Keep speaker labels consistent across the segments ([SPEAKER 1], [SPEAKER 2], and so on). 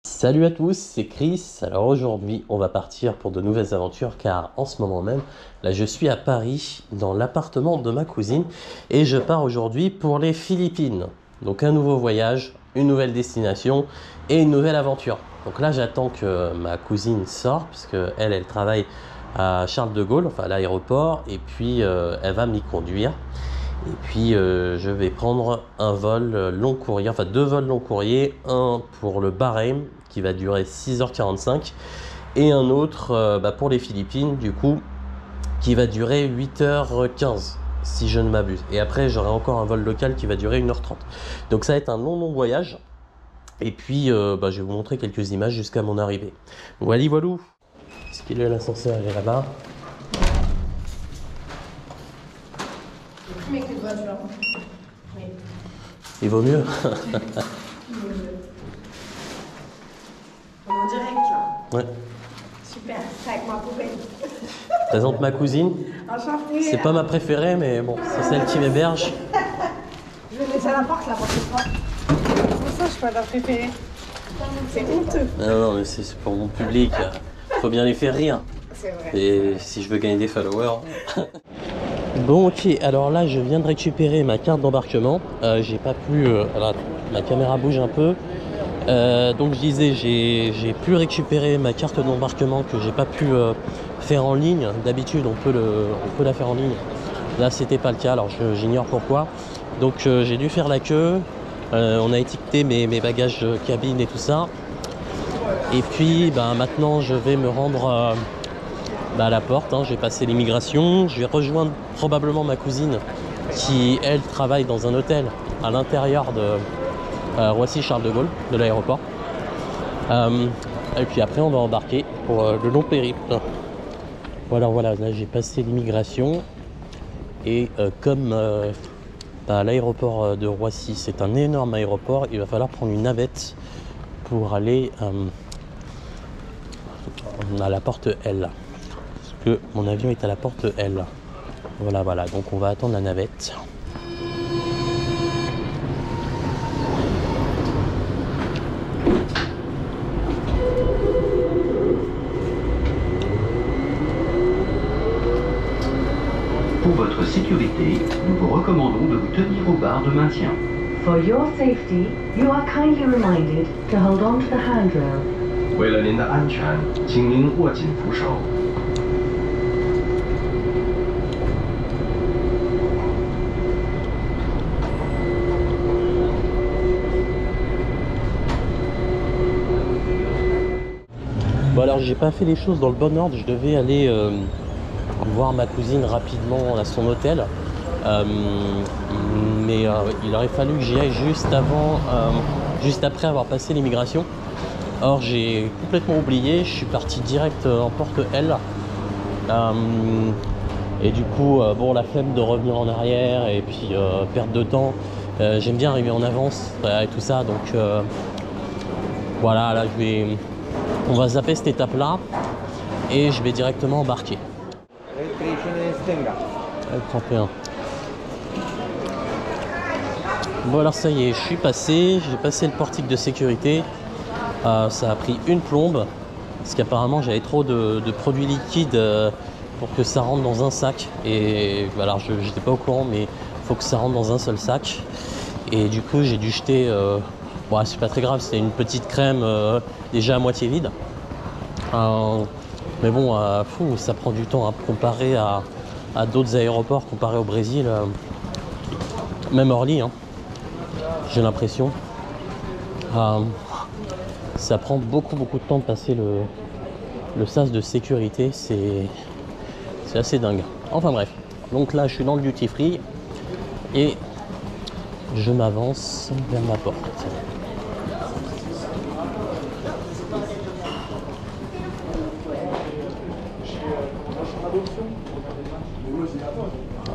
[SPEAKER 1] Salut à tous, c'est Chris. Alors aujourd'hui, on va partir pour de nouvelles aventures car en ce moment même, là je suis à Paris dans l'appartement de ma cousine et je pars aujourd'hui pour les Philippines. Donc un nouveau voyage, une nouvelle destination et une nouvelle aventure. Donc là j'attends que ma cousine sorte puisque elle travaille à Charles de Gaulle, enfin à l'aéroport, et puis elle va m'y conduire. Et puis je vais prendre un vol long courrier, enfin deux vols long courrier, un pour le Bahreïn qui va durer 6h45 et un autre pour les Philippines du coup qui va durer 8h15 si je ne m'abuse. Et après j'aurai encore un vol local qui va durer 1h30. Donc ça va être un long voyage. Et puis je vais vous montrer quelques images jusqu'à mon arrivée. Voilà, voilou. Est-ce qu'il est l'ascenseur? Il est là-bas.
[SPEAKER 2] Mais que voiture. Oui.
[SPEAKER 1] Il vaut mieux.
[SPEAKER 2] On est en direct là.
[SPEAKER 1] Ouais.
[SPEAKER 2] Super, c'est avec ma poubelle.
[SPEAKER 1] Présente ma cousine.
[SPEAKER 2] Enchantée.
[SPEAKER 1] C'est pas ma préférée, mais bon, c'est celle qui m'héberge.
[SPEAKER 2] Je vais laisser à la porte là pour ce soir. Pour ça, je suis pas ta préférée. C'est honteux.
[SPEAKER 1] Non, mais c'est pour mon public. Faut bien les faire rire.
[SPEAKER 2] C'est vrai.
[SPEAKER 1] Et si je veux gagner des followers. Bon, ok, alors là, je viens de récupérer ma carte d'embarquement. J'ai pas pu. Alors, ma caméra bouge un peu. Donc, je disais, j'ai pu récupérer ma carte d'embarquement que j'ai pas pu faire en ligne. D'habitude, on peut la faire en ligne. Là, c'était pas le cas, alors j'ignore pourquoi. Donc, j'ai dû faire la queue. On a étiqueté mes bagages cabine et tout ça. Et puis, maintenant, je vais me rendre à la porte. Je vais passer l'immigration. Je vais rejoindre probablement ma cousine qui, elle, travaille dans un hôtel à l'intérieur de Roissy-Charles de Gaulle, de l'aéroport. Et puis après, on va embarquer pour le long périple. Voilà, là, j'ai passé l'immigration. Et comme l'aéroport de Roissy, c'est un énorme aéroport, il va falloir prendre une navette pour aller à la porte L. Parce que mon avion est à la porte L. Voilà, donc on va attendre la navette.
[SPEAKER 3] Pour votre sécurité, nous vous recommandons de vous tenir aux barres de maintien.
[SPEAKER 4] For your safety, you are kindly reminded to hold on to the handrail.
[SPEAKER 3] 为了您的安全，请您握紧扶手。
[SPEAKER 1] Bon, alors j'ai pas fait les choses dans le bon ordre. Je devais aller voir ma cousine rapidement à son hôtel. Mais il aurait fallu que j'y aille juste après avoir passé l'immigration. Or j'ai complètement oublié, je suis parti direct en porte L. Et du coup, la flemme de revenir en arrière et puis perdre de temps. J'aime bien arriver en avance et tout ça. Donc voilà, là on va zapper cette étape-là et je vais directement embarquer. Le 31. Bon alors ça y est, je suis passé, j'ai passé le portique de sécurité. Ça a pris une plombe parce qu'apparemment j'avais trop de produits liquides pour que ça rentre dans un sac. Et alors je n'étais pas au courant, mais il faut que ça rentre dans un seul sac. Et du coup j'ai dû jeter, c'est pas très grave, c'est une petite crème déjà à moitié vide. Mais bon, ça prend du temps comparé à d'autres aéroports, comparé au Brésil, même Orly, j'ai l'impression. Ça prend beaucoup de temps de passer le sas de sécurité, c'est assez dingue. Enfin bref, donc là je suis dans le duty free et je m'avance vers ma porte.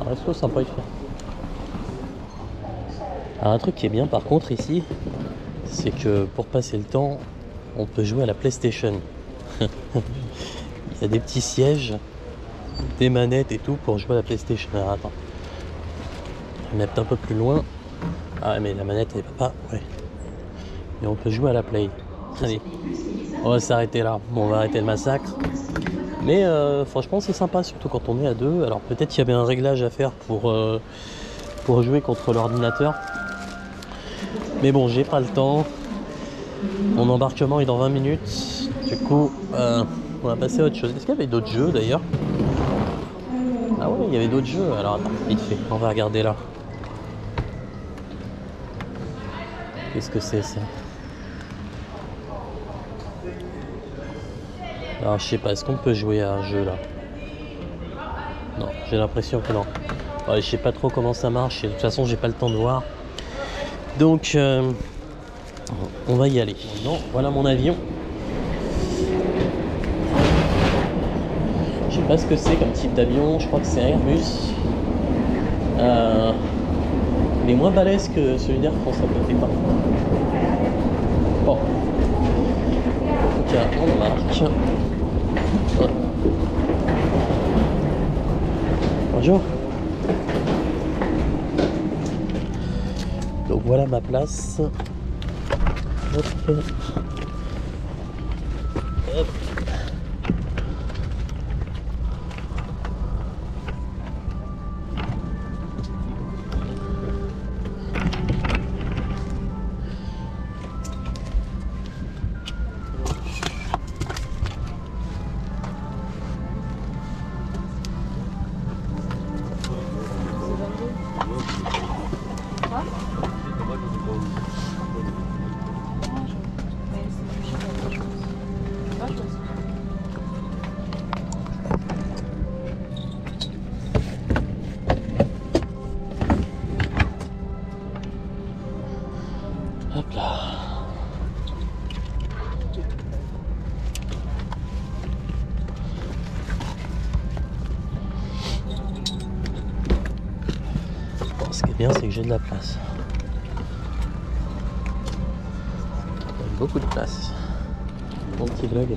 [SPEAKER 1] Un resto sympa ici. Alors un truc qui est bien par contre ici, c'est que pour passer le temps, on peut jouer à la PlayStation. Il y a des petits sièges, des manettes et tout pour jouer à la PlayStation. Alors attends, je vais mettre un peu plus loin. Ah mais la manette elle va pas, ouais. Et on peut jouer à la Play. Allez, on va s'arrêter là. Bon, on va arrêter le massacre. Mais franchement, c'est sympa, surtout quand on est à deux. Alors peut-être qu'il y avait un réglage à faire pour jouer contre l'ordinateur. Mais bon, j'ai pas le temps. Mon embarquement est dans 20 minutes. Du coup, on va passer à autre chose. Est-ce qu'il y avait d'autres jeux d'ailleurs? Ah ouais, il y avait d'autres jeux. Alors attends, vite fait, on va regarder là. Qu'est-ce que c'est ça? Alors je sais pas, est-ce qu'on peut jouer à un jeu là? Non, j'ai l'impression que non. Ouais, je sais pas trop comment ça marche et de toute façon j'ai pas le temps de voir. Donc on va y aller. Non, voilà mon avion. Je sais pas ce que c'est comme type d'avion, je crois que c'est un Airbus. Il est moins balèze que celui d'Air France à côté par contre. Bon. En tout cas, on marque. Ouais. Bonjour. Donc voilà ma place. Hop. Hop. Hop là. Bon, ce qui est bien, c'est que j'ai de la place. Beaucoup de place. Mon petit vlog.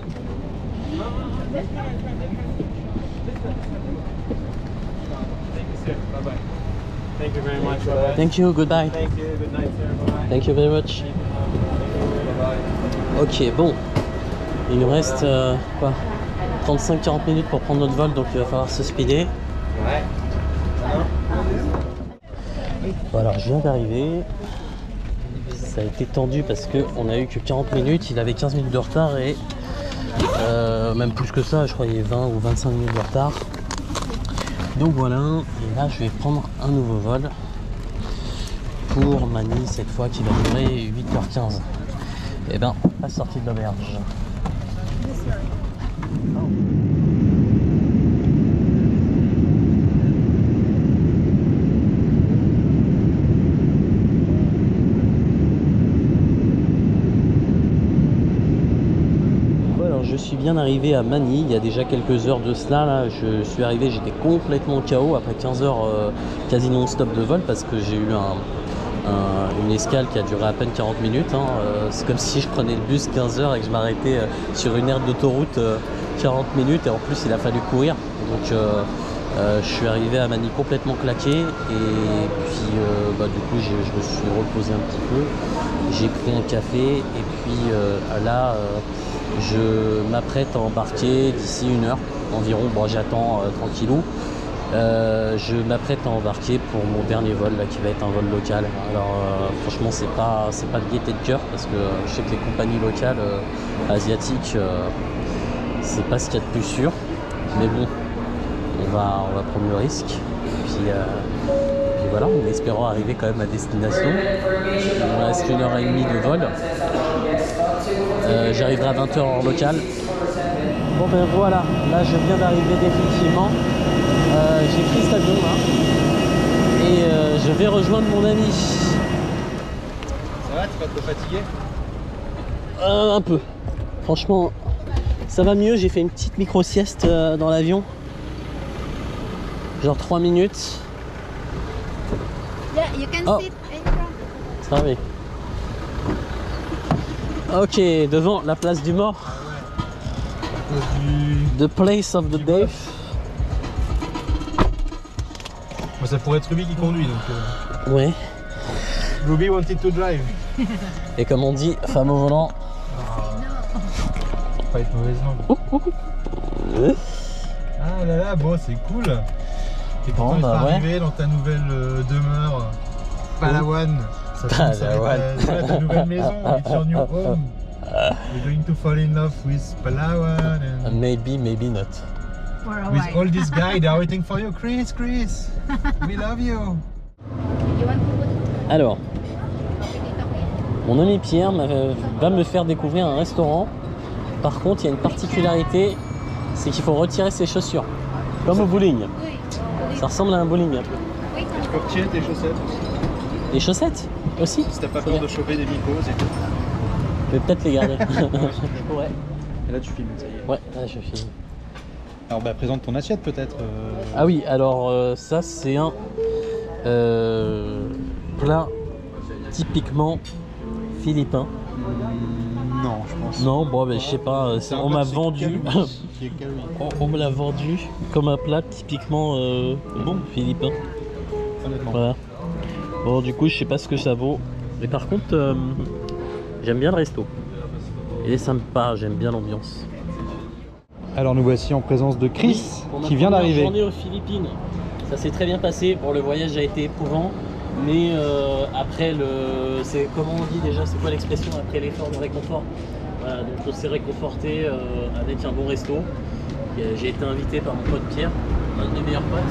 [SPEAKER 5] Thank you very much. Bye-bye.
[SPEAKER 1] Thank you, goodbye.
[SPEAKER 5] Thank you. Good night, sir. Bye-bye.
[SPEAKER 1] Thank you very much. Ok, bon. Il nous reste quoi, 35-40 minutes pour prendre notre vol, donc il va falloir se speeder.
[SPEAKER 5] Ouais.
[SPEAKER 1] Bon, alors je viens d'arriver. Ça a été tendu parce qu'on a eu que 40 minutes, il avait 15 minutes de retard et même plus que ça, je crois qu'il y avait 20 ou 25 minutes de retard. Donc voilà, et là je vais prendre un nouveau vol pour Manille cette fois qui va durer 8h15. Et ben, la sortie de l'auberge. Je suis bien arrivé à Manille il y a déjà quelques heures de cela. Là, je suis arrivé, j'étais complètement KO après 15 heures quasi non-stop de vol parce que j'ai eu une escale qui a duré à peine 40 minutes. Hein. C'est comme si je prenais le bus 15 heures et que je m'arrêtais sur une aire d'autoroute 40 minutes et en plus il a fallu courir. Donc je suis arrivé à Manille complètement claqué et puis du coup je me suis reposé un petit peu. J'ai pris un café et puis là je m'apprête à embarquer d'ici 1 heure environ. Bon, j'attends tranquillou. Je m'apprête à embarquer pour mon dernier vol là, qui va être un vol local. Alors franchement c'est pas de gaieté de cœur parce que je sais que les compagnies locales asiatiques c'est pas ce qu'il y a de plus sûr. Mais bon, on va prendre le risque. Puis voilà, en espérant arriver quand même à destination. Il me reste 1h30 de vol. J'arriverai à 20h en local. Bon ben voilà, là je viens d'arriver définitivement. J'ai pris cet avion là et je vais rejoindre mon ami.
[SPEAKER 5] Ça va, t'es pas trop fatigué?
[SPEAKER 1] Un peu. Franchement, ça va mieux. J'ai fait une petite micro-sieste dans l'avion. Genre 3 minutes.
[SPEAKER 6] Yeah, you can
[SPEAKER 1] Oh.
[SPEAKER 6] sit anytime.
[SPEAKER 1] Ça va. Ok, devant la place du mort. The place of the death.
[SPEAKER 5] Bon, ça pourrait être Ruby qui conduit donc.
[SPEAKER 1] Ouais.
[SPEAKER 5] Ruby wanted to drive.
[SPEAKER 1] Et comme on dit, femme au volant.
[SPEAKER 5] pas être mauvaise langue. Ah là là, bon, c'est cool. T'es content de arriver dans ta nouvelle demeure Palawan. Ça tombe, ça va être ta nouvelle maison. It's your new home. You're going to fall in love with Palawan. And
[SPEAKER 1] Maybe, maybe not.
[SPEAKER 6] For a
[SPEAKER 5] with
[SPEAKER 6] while.
[SPEAKER 5] all these guys, they are waiting for you. Chris, Chris, we love you.
[SPEAKER 6] You want to put
[SPEAKER 1] Alors,
[SPEAKER 6] it
[SPEAKER 1] mon ami Pierre va me faire découvrir un restaurant. Par contre, il y a une particularité, c'est qu'il faut retirer ses chaussures. Comme au bowling. Ça ressemble à un bowling un peu.
[SPEAKER 5] Tu peux retirer tes chaussettes aussi.
[SPEAKER 1] Les chaussettes aussi?
[SPEAKER 5] Si t'as pas peur de choper des mycoses et tout.
[SPEAKER 1] Je vais peut-être les garder. Ouais.
[SPEAKER 5] Et là tu filmes, ça y est.
[SPEAKER 1] Ouais, là je filme.
[SPEAKER 5] Alors bah présente ton assiette peut-être.
[SPEAKER 1] Ah oui, alors ça c'est un plat typiquement philippin.
[SPEAKER 5] Non, je pense.
[SPEAKER 1] Non, bon, ben, je sais pas, on m'a vendu. On me l'a vendu comme un plat typiquement bon philippin.
[SPEAKER 5] Honnêtement.
[SPEAKER 1] Voilà. Bon, du coup, je sais pas ce que ça vaut. Mais par contre, j'aime bien le resto. Il est sympa, j'aime bien l'ambiance.
[SPEAKER 5] Alors nous voici en présence de Chris
[SPEAKER 1] Oui,
[SPEAKER 5] qui vient d'arriver.
[SPEAKER 1] journée aux Philippines. Ça s'est très bien passé. Bon, le voyage a été éprouvant. Mais après c'est comment on dit déjà, c'est quoi l'expression après l'effort de réconfort. Voilà, donc on s'est réconforté avec un bon resto. J'ai été invité par mon pote Pierre, un de mes meilleurs potes.